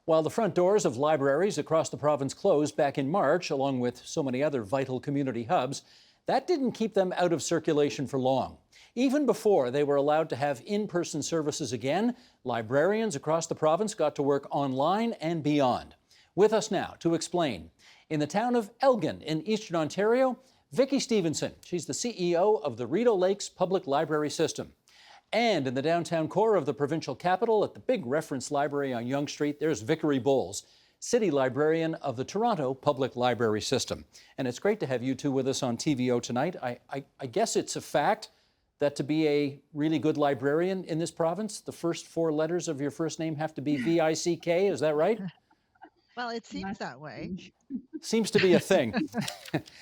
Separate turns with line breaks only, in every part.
While the front doors of libraries across the province closed back in March, along with so many other vital community hubs, that didn't keep them out of circulation for long. Even before they were allowed to have in-person services again, librarians across the province got to work online and beyond. With us now to explain, in the town of Elgin in Eastern Ontario, Vicki Stevenson. She's the CEO of the Rideau Lakes Public Library system. And in the downtown core of the provincial capital, at the big reference library on Yonge Street, there's Vickery Bowles, City Librarian of the Toronto Public Library System. And it's great to have you two with us on TVO tonight. I guess it's a fact that to be a really good librarian in this province, the first four letters of your first name have to be V-I-C-K, is that right?
Well, it seems that way.
Seems to be a thing.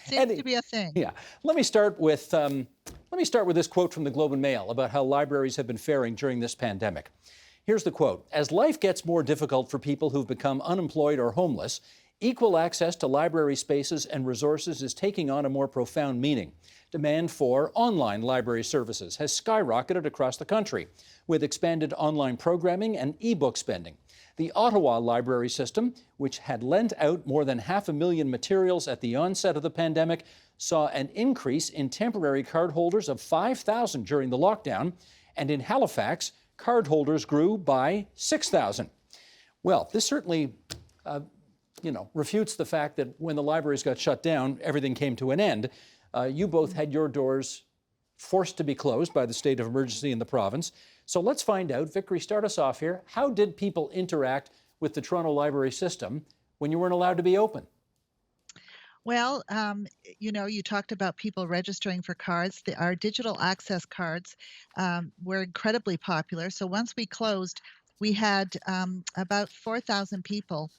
Seems to be a thing.
Yeah. Let me start with this quote from the Globe and Mail about how libraries have been faring during this pandemic. Here's the quote. As life gets more difficult for people who've become unemployed or homeless, equal access to library spaces and resources is taking on a more profound meaning. Demand for online library services has skyrocketed across the country, with expanded online programming and e-book spending. The Ottawa library system, which had lent out more than 500,000 materials at the onset of the pandemic, saw an increase in temporary cardholders of 5,000 during the lockdown, and in Halifax, cardholders grew by 6,000. Well, this certainly, refutes the fact that when the libraries got shut down, everything came to an end. You both had your doors forced to be closed by the state of emergency in the province. So let's find out, Vickery, start us off here. How did people interact with the Toronto library system when you weren't allowed to be open?
Well, you talked about people registering for cards. Our digital access cards were incredibly popular. So once we closed, we had about 4,000 people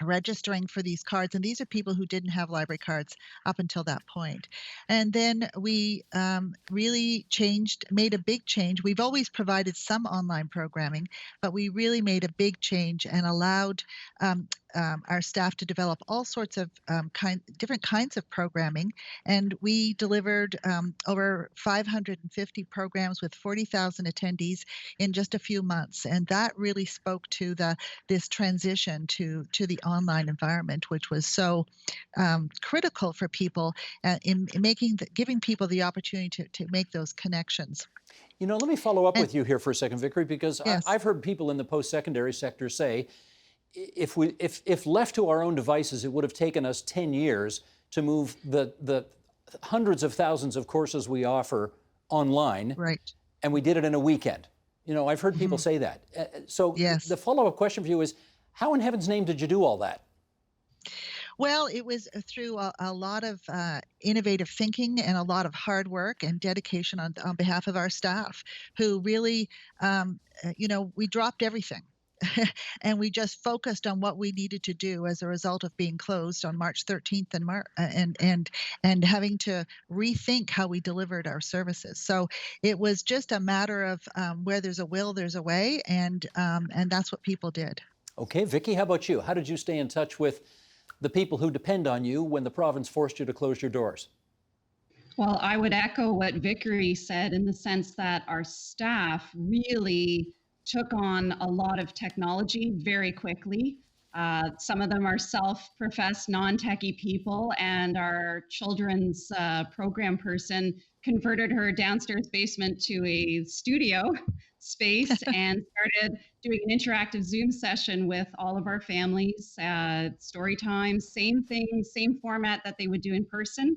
registering for these cards, and these are people who didn't have library cards up until that point. And then we really made a big change. We've always provided some online programming, but we really made a big change and allowed our staff to develop all sorts of different kinds of programming. And we delivered over 550 programs with 40,000 attendees in just a few months. And that really spoke to this transition to the online environment, which was so critical for people in giving people the opportunity to make those connections.
Let me follow up with you here for a second, Vickery, because
yes.
I've heard people in the post-secondary sector say, if left to our own devices, it would have taken us 10 years to move the hundreds of thousands of courses we offer online,
right?
And we did it in a weekend. I've heard people say that. So
yes.
The follow-up question for you is, how in heaven's name did you do all that?
Well, it was through a lot of innovative thinking and a lot of hard work and dedication on behalf of our staff, who really, we dropped everything. And we just focused on what we needed to do as a result of being closed on March 13th and having to rethink how we delivered our services. So it was just a matter of where there's a will, there's a way, and that's what people did.
Okay, Vicki, how about you? How did you stay in touch with the people who depend on you when the province forced you to close your doors?
Well, I would echo what Vickery said in the sense that our staff really took on a lot of technology very quickly. Some of them are self-professed non-techie people, and our children's program person converted her downstairs basement to a studio space and started doing an interactive Zoom session with all of our families, story time, same thing, same format that they would do in person,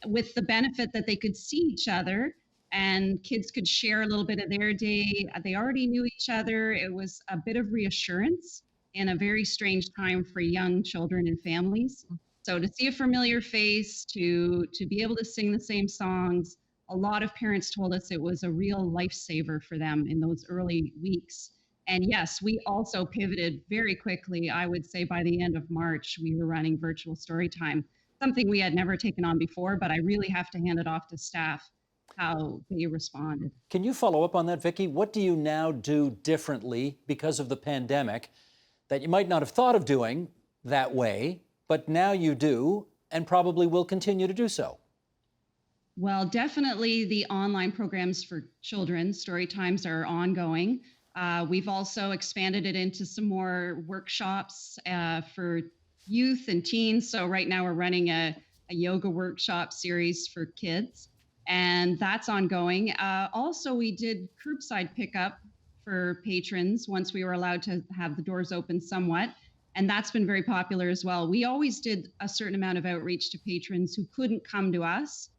with the benefit that they could see each other and kids could share a little bit of their day. They already knew each other. It was a bit of reassurance in a very strange time for young children and families. So to see a familiar face, to be able to sing the same songs, a lot of parents told us it was a real lifesaver for them in those early weeks. And yes, we also pivoted very quickly. I would say by the end of March, we were running virtual story time, something we had never taken on before, but I really have to hand it off to staff how they responded.
Can you follow up on that, Vicki? What do you now do differently because of the pandemic that you might not have thought of doing that way, but now you do and probably will continue to do so?
Well, definitely the online programs for children, story times, are ongoing. We've also expanded it into some more workshops for youth and teens. So right now we're running a yoga workshop series for kids, and that's ongoing. Also, we did curbside pickup for patrons once we were allowed to have the doors open somewhat. And that's been very popular as well. We always did a certain amount of outreach to patrons who couldn't come to us.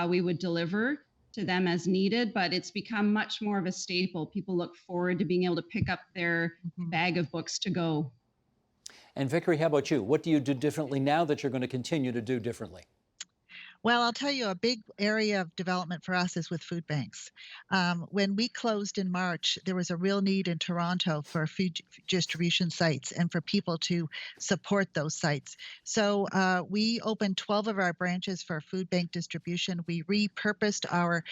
We would deliver to them as needed, but it's become much more of a staple. People look forward to being able to pick up their bag of books to go.
And Vickery, how about you? What do you do differently now that you're going to continue to do differently?
Well, I'll tell you, a big area of development for us is with food banks. When we closed in March, there was a real need in Toronto for food distribution sites and for people to support those sites. So we opened 12 of our branches for food bank distribution. We repurposed our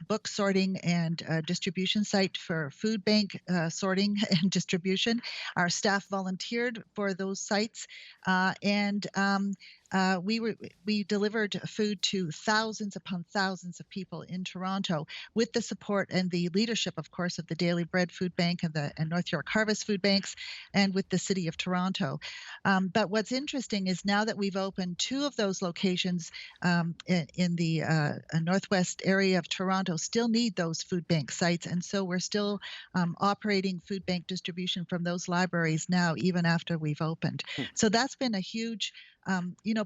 book sorting and distribution site for food bank sorting and distribution. Our staff volunteered for those sites, and we delivered food to thousands upon thousands of people in Toronto with the support and the leadership, of course, of the Daily Bread Food Bank and North York Harvest Food Banks, and with the City of Toronto. But what's interesting is now that we've opened 2 of those locations in the northwest area of Toronto, still need those food bank sites, and so we're still operating food bank distribution from those libraries now, even after we've opened. So that's been a huge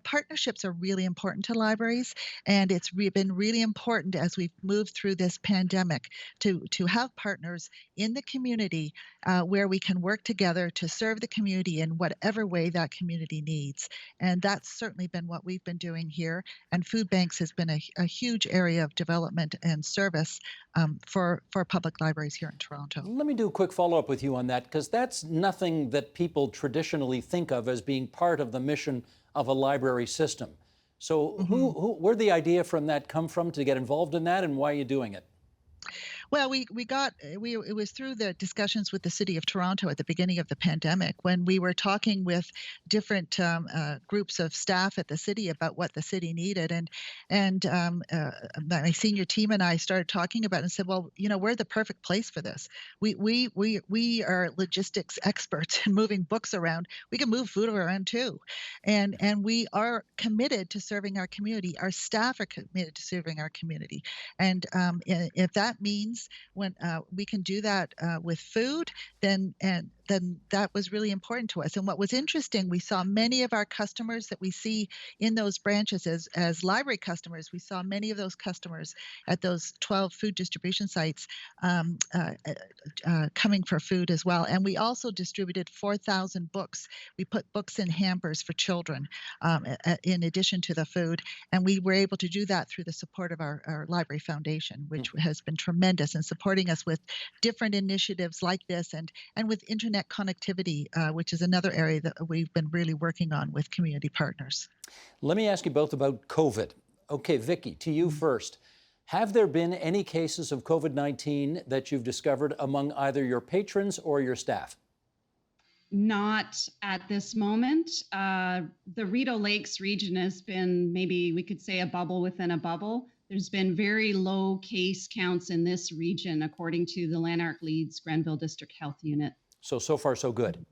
partnerships are really important to libraries, and it's been really important as we've moved through this pandemic to have partners in the community where we can work together to serve the community in whatever way that community needs. And that's certainly been what we've been doing here. And food banks has been a huge area of development and service for public libraries here in Toronto.
Let me do a quick follow-up with you on that, because that's nothing that people traditionally think of as being part of the mission of a library system. So where'd the idea from that come from to get involved in that, and why are you doing it?
Well, it was through the discussions with the City of Toronto at the beginning of the pandemic when we were talking with different groups of staff at the city about what the city needed, and my senior team and I started talking about it and said, well, we're the perfect place for this. We are logistics experts in moving books around. We can move food around too, and we are committed to serving our community. Our staff are committed to serving our community, and if that means when we can do that with food, then that was really important to us. And what was interesting, we saw many of our customers that we see in those branches as library customers. We saw many of those customers at those 12 food distribution sites coming for food as well. And we also distributed 4,000 books. We put books in hampers for children in addition to the food. And we were able to do that through the support of our Library Foundation, which has been tremendous in supporting us with different initiatives like this and with internet connectivity, which is another area that we've been really working on with community partners.
Let me ask you both about COVID. Okay, Vicki, to you first. Have there been any cases of COVID-19 that you've discovered among either your patrons or your staff?
Not at this moment. The Rideau Lakes region has been, maybe we could say, a bubble within a bubble. There's been very low case counts in this region, according to the Lanark Leeds Grenville District Health Unit.
So far, so good.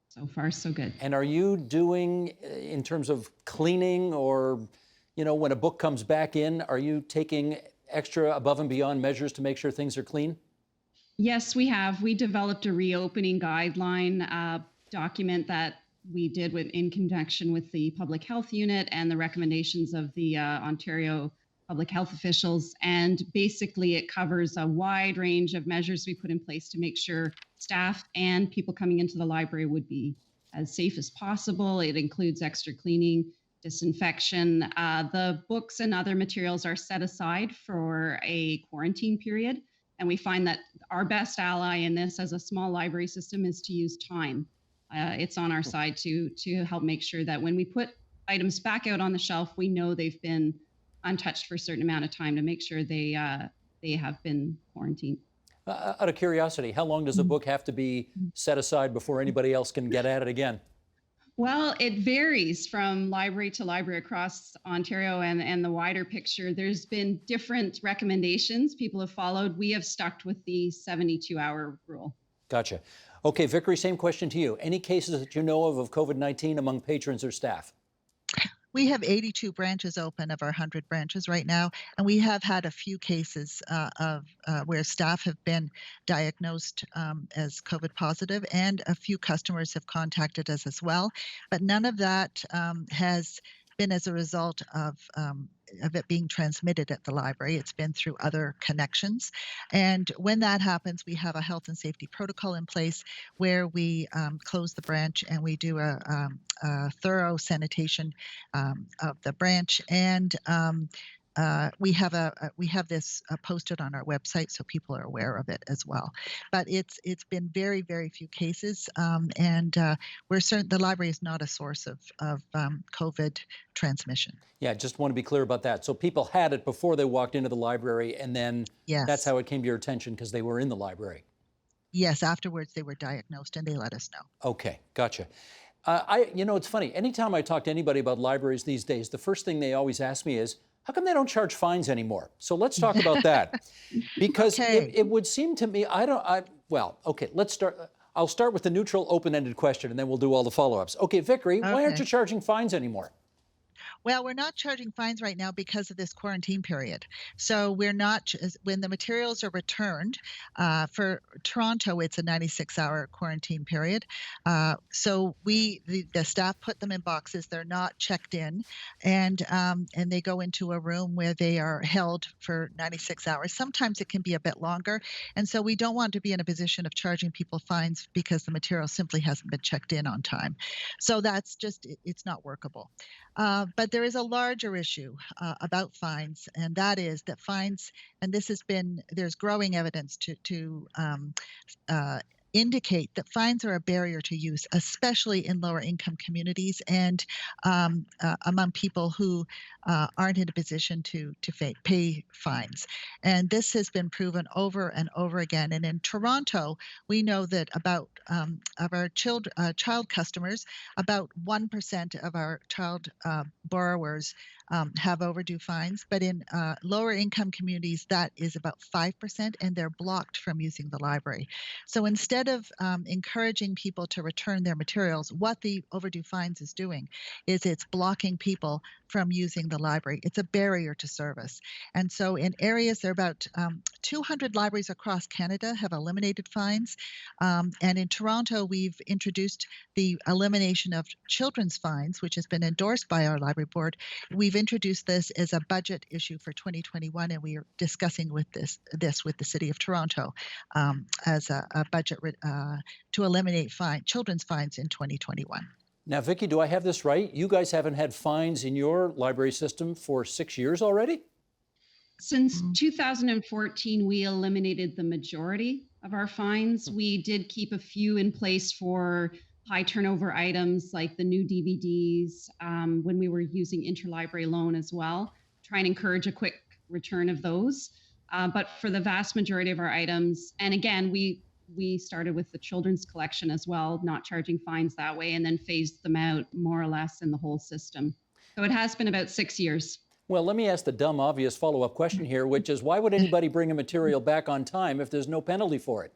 So far, so good.
And are you doing, in terms of cleaning or, when a book comes back in, are you taking extra above and beyond measures to make sure things are clean?
Yes, we have. We developed a reopening guideline document that we did in conjunction with the Public Health Unit and the recommendations of the Ontario public health officials. And basically it covers a wide range of measures we put in place to make sure staff and people coming into the library would be as safe as possible. It includes extra cleaning, disinfection. The books and other materials are set aside for a quarantine period. And we find that our best ally in this as a small library system is to use time. It's on our side to help make sure that when we put items back out on the shelf, we know they've been untouched for a certain amount of time to make sure they have been quarantined.
Out of curiosity, how long does a book have to be set aside before anybody else can get at it again?
Well, it varies from library to library across Ontario and the wider picture. There's been different recommendations people have followed. We have stuck with the 72-hour rule.
Gotcha. Okay, Vickery, same question to you. Any cases that you know of COVID-19 among patrons or staff?
We have 82 branches open of our 100 branches right now, and we have had a few cases of where staff have been diagnosed as COVID positive, and a few customers have contacted us as well. But none of that has been as a result of it being transmitted at the library. It's been through other connections. And when that happens, we have a health and safety protocol in place where we close the branch and we do a thorough sanitation of the branch. And we have this posted on our website so people are aware of it as well. But it's been very, very few cases, and we're certain the library is not a source of COVID transmission.
Yeah, just want to be clear about that. So people had it before they walked into the library, and then
Yes.
That's how it came to your attention because they were in the library.
Yes, afterwards they were diagnosed and they let us know.
Okay, gotcha. It's funny. Anytime I talk to anybody about libraries these days, the first thing they always ask me is, how come they don't charge fines anymore? So let's talk about that. Because
Okay.
it would seem to me, let's start. I'll start with the neutral, open-ended question, and then we'll do all the follow-ups. Okay, Vickery, why aren't
Okay.
you charging fines anymore?
Well, we're not charging fines right now because of this quarantine period. So we're not, when the materials are returned, for Toronto, it's a 96-hour quarantine period. So the staff put them in boxes. They're not checked in, and they go into a room where they are held for 96 hours. Sometimes it can be a bit longer. And so we don't want to be in a position of charging people fines because the material simply hasn't been checked in on time. So that's just, it's not workable. But there is a larger issue about fines, and that is that fines, and there's growing evidence to indicate that fines are a barrier to use, especially in lower income communities and among people who aren't in a position to pay fines. And this has been proven over and over again. And in Toronto, we know that about of our child customers, about 1% of our child borrowers have overdue fines, but in lower income communities, that is about 5%, and they're blocked from using the library. So instead of encouraging people to return their materials, what the overdue fines is doing is it's blocking people from using the library. It's a barrier to service. And so in areas, there are about 200 libraries across Canada have eliminated fines. And in Toronto, we've introduced the elimination of children's fines, which has been endorsed by our library board. We've introduced this as a budget issue for 2021, and we are discussing with this with the City of Toronto as a budget to eliminate children's fines in 2021.
Now, Vicki, do I have this right? You guys haven't had fines in your library system for 6 years already?
Since 2014, we eliminated the majority of our fines. We did keep a few in place for high turnover items like the new DVDs when we were using interlibrary loan as well, try and encourage a quick return of those. But for the vast majority of our items, and again, we started with the children's collection as well, not charging fines that way, and then phased them out more or less in the whole system. So it has been about 6 years.
Well, let me ask the dumb, obvious follow-up question here, which is why would anybody bring a material back on time if there's no penalty for it?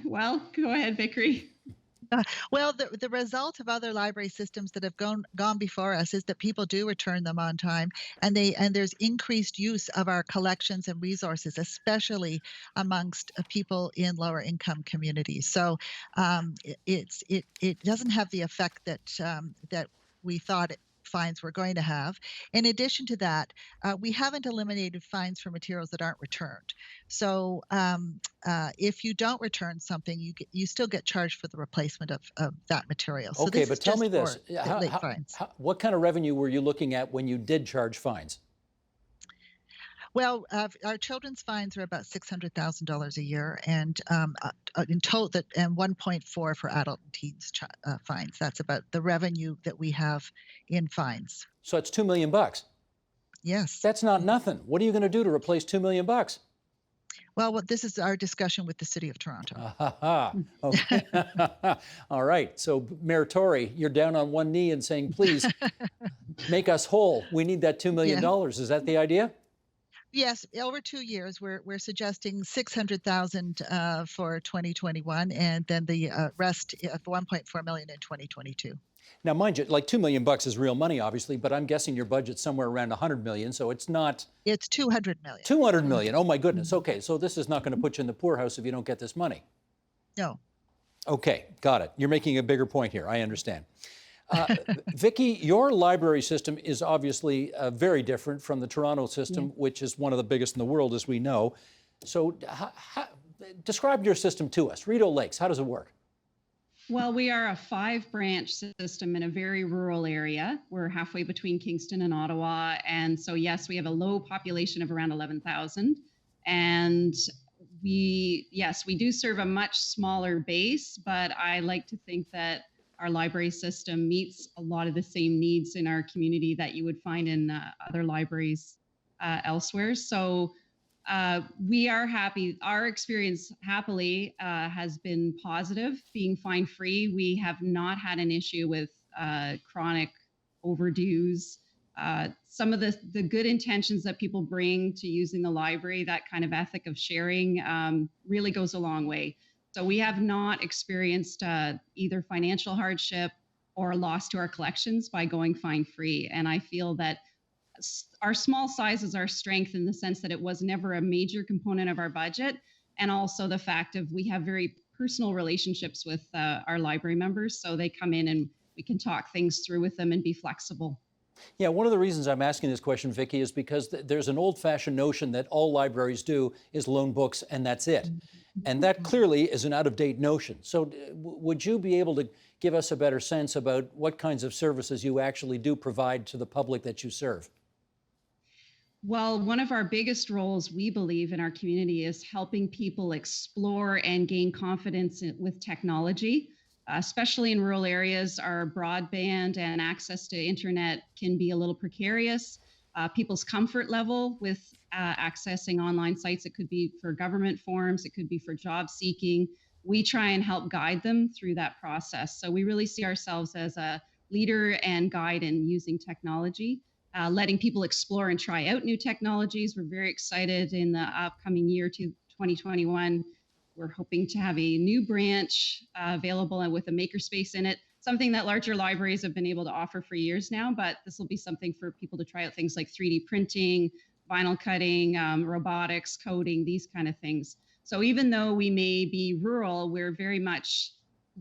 Well, go ahead, Vickery.
Well, the result of other library systems that have gone before us is that people do return them on time, and there's increased use of our collections and resources, especially amongst people in lower income communities. So it doesn't have the effect that we thought fines were going to have. In addition to that, we haven't eliminated fines for materials that aren't returned. So if you don't return something, you still get charged for the replacement of that material. So
Okay, but tell me this.
late fines.
What kind of revenue were you looking at when you did charge fines?
Well, our children's fines are about $600,000 a year, and in total, and 1.4 for adult and teens fines. That's about the revenue that we have in fines.
So it's $2 million.
Yes.
That's not nothing. What are you going to do to replace $2 million?
Well, this is our discussion with the City of Toronto.
Okay. All right. So, Mayor Tory, you're down on one knee and saying, please make us whole. We need that $2 million.
Yeah.
Is that the idea?
Yes, over 2 years, we're suggesting 600,000 for 2021, and then the rest of 1.4 million in 2022.
Now, mind you, like $2 million is real money, obviously, but I'm guessing your budget's somewhere around 100 million, so it's not.
It's 200 million.
200 million. Oh my goodness. Okay, so this is not going to put you in the poorhouse if you don't get this money.
No.
Okay, got it. You're making a bigger point here. I understand. Vicki, your library system is obviously very different from the Toronto system, which is one of the biggest in the world, as we know. So describe your system to us. Rideau Lakes, how does it work?
Well, we are a 5-branch system in a very rural area. We're halfway between Kingston and Ottawa. And so, yes, we have a low population of around 11,000. And we do serve a much smaller base, but I like to think that our library system meets a lot of the same needs in our community that you would find in other libraries elsewhere. So we are happy. Our experience, happily, has been positive. Being fine free, we have not had an issue with chronic overdues. Some of the good intentions that people bring to using the library, that kind of ethic of sharing, really goes a long way. So we have not experienced either financial hardship or loss to our collections by going fine free. And I feel that our small size is our strength in the sense that it was never a major component of our budget. And also the fact of we have very personal relationships with our library members. So they come in and we can talk things through with them and be flexible.
Yeah, one of the reasons I'm asking this question, Vicki, is because there's an old-fashioned notion that all libraries do is loan books and that's it. And that clearly is an out-of-date notion. So would you be able to give us a better sense about what kinds of services you actually do provide to the public that you serve?
Well, one of our biggest roles, we believe, in our community is helping people explore and gain confidence with technology. Especially in rural areas, our broadband and access to internet can be a little precarious. People's comfort level with accessing online sites, it could be for government forms, it could be for job seeking. We try and help guide them through that process. So we really see ourselves as a leader and guide in using technology, letting people explore and try out new technologies. We're very excited in the upcoming year to 2021. We're hoping to have a new branch available and with a makerspace in it, something that larger libraries have been able to offer for years now, but this will be something for people to try out things like 3D printing, vinyl cutting, robotics, coding, these kind of things. So even though we may be rural, we're very much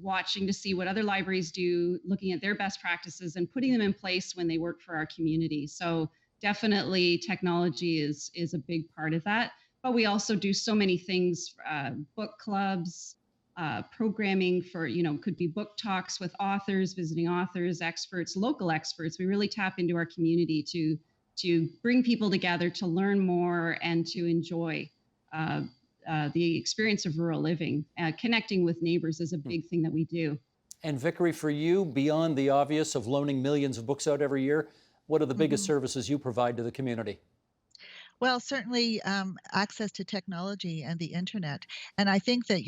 watching to see what other libraries do, looking at their best practices and putting them in place when they work for our community. So definitely technology is a big part of that. But we also do so many things, book clubs, programming for, could be book talks with authors, visiting authors, experts, local experts. We really tap into our community to bring people together to learn more and to enjoy the experience of rural living. Connecting with neighbors is a big thing that we do. And
Vickery, for you, beyond the obvious of loaning millions of books out every year, what are the biggest services you provide to the community?
Well, certainly access to technology and the internet. And I think that,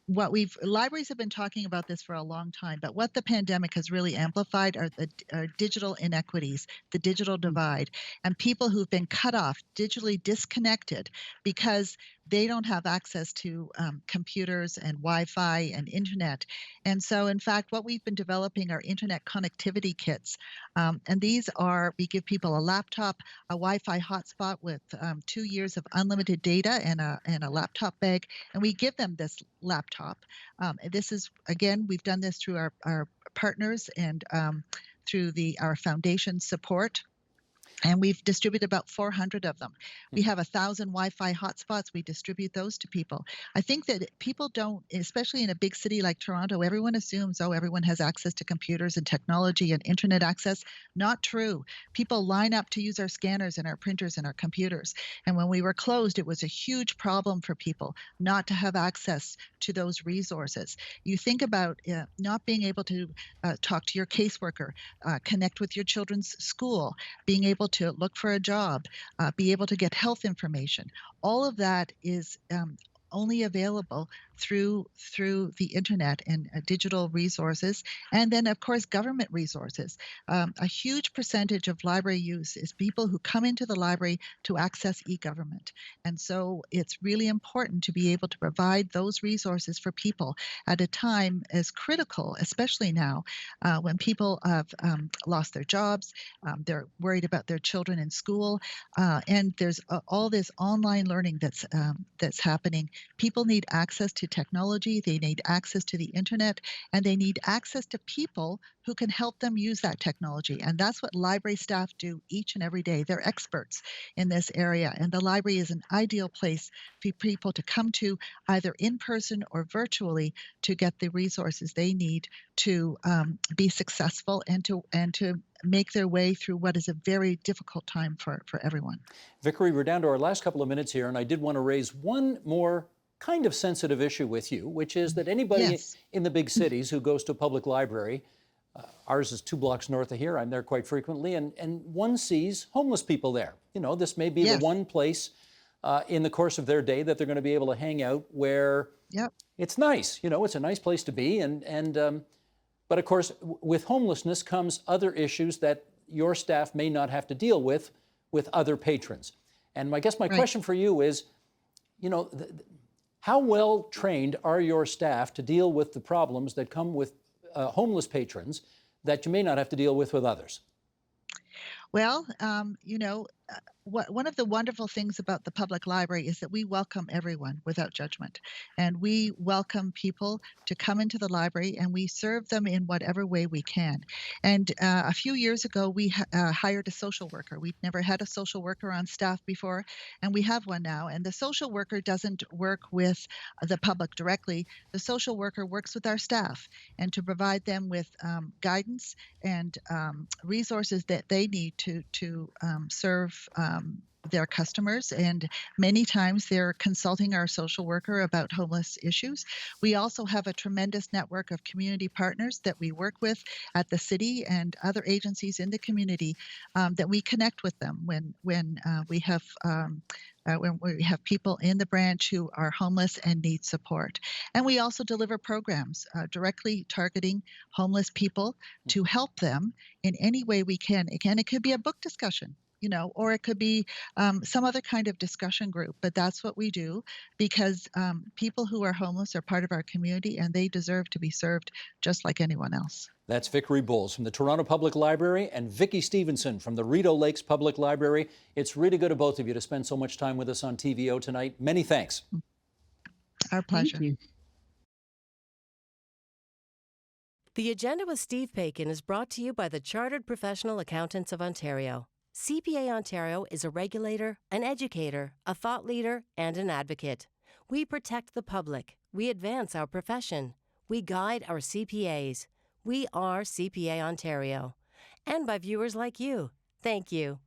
libraries have been talking about this for a long time, but what the pandemic has really amplified are digital inequities, the digital divide, and people who've been cut off, digitally disconnected because they don't have access to computers and Wi-Fi and internet. And so, in fact, what we've been developing are internet connectivity kits. And these are, we give people a laptop, a Wi-Fi hotspot with 2 years of unlimited data and a laptop bag, and we give them this laptop. This is, again, we've done this through our partners and through our foundation support. And we've distributed about 400 of them. We have 1,000 Wi-Fi hotspots. We distribute those to people. I think that people don't, especially in a big city like Toronto, everyone assumes, everyone has access to computers and technology and internet access. Not true. People line up to use our scanners and our printers and our computers. And when we were closed, it was a huge problem for people not to have access to those resources. You think about not being able to talk to your caseworker, connect with your children's school, being able able to look for a job, be able to get health information. All of that is only available through the internet and digital resources, and then of course government resources. A huge percentage of library use is people who come into the library to access e-government, and so it's really important to be able to provide those resources for people at a time as critical, especially now when people have lost their jobs, they're worried about their children in school, and there's all this online learning that's happening. People need access to technology, they need access to the internet, and they need access to people who can help them use that technology. And that's what library staff do each and every day. They're experts in this area, and the library is an ideal place for people to come to either in person or virtually to get the resources they need to be successful and to make their way through what is a very difficult time for everyone.
Vickery, we're down to our last couple of minutes here, and I did want to raise one more kind of sensitive issue with you, which is that anybody in the big cities who goes to a public library, ours is 2 blocks north of here, I'm there quite frequently, and one sees homeless people there. You know, this may be the one place in the course of their day that they're going to be able to hang out where it's nice. You know, it's a nice place to be, but of course, with homelessness comes other issues that your staff may not have to deal with other patrons. And I guess my question for you is, you know, how well trained are your staff to deal with the problems that come with homeless patrons that you may not have to deal with others?
Well, one of the wonderful things about the public library is that we welcome everyone without judgment. And we welcome people to come into the library, and we serve them in whatever way we can. And a few years ago, we hired a social worker. We've never had a social worker on staff before, and we have one now. And the social worker doesn't work with the public directly. The social worker works with our staff and to provide them with guidance and resources that they need to serve their customers, and many times they're consulting our social worker about homeless issues. We also have a tremendous network of community partners that we work with at the city and other agencies in the community that we connect with them when we have people in the branch who are homeless and need support. And we also deliver programs directly targeting homeless people to help them in any way we can. Again, it could be a book discussion, you know, or it could be some other kind of discussion group, but that's what we do because people who are homeless are part of our community and they deserve to be served just like anyone else.
That's Vickery Bowles from the Toronto Public Library and Vicki Stevenson from the Rideau Lakes Public Library. It's really good of both of you to spend so much time with us on TVO tonight. Many thanks.
Our pleasure.
Thank you.
The Agenda with Steve Paikin is brought to you by the Chartered Professional Accountants of Ontario. CPA Ontario is a regulator, an educator, a thought leader, and an advocate. We protect the public. We advance our profession. We guide our CPAs. We are CPA Ontario. And by viewers like you. Thank you.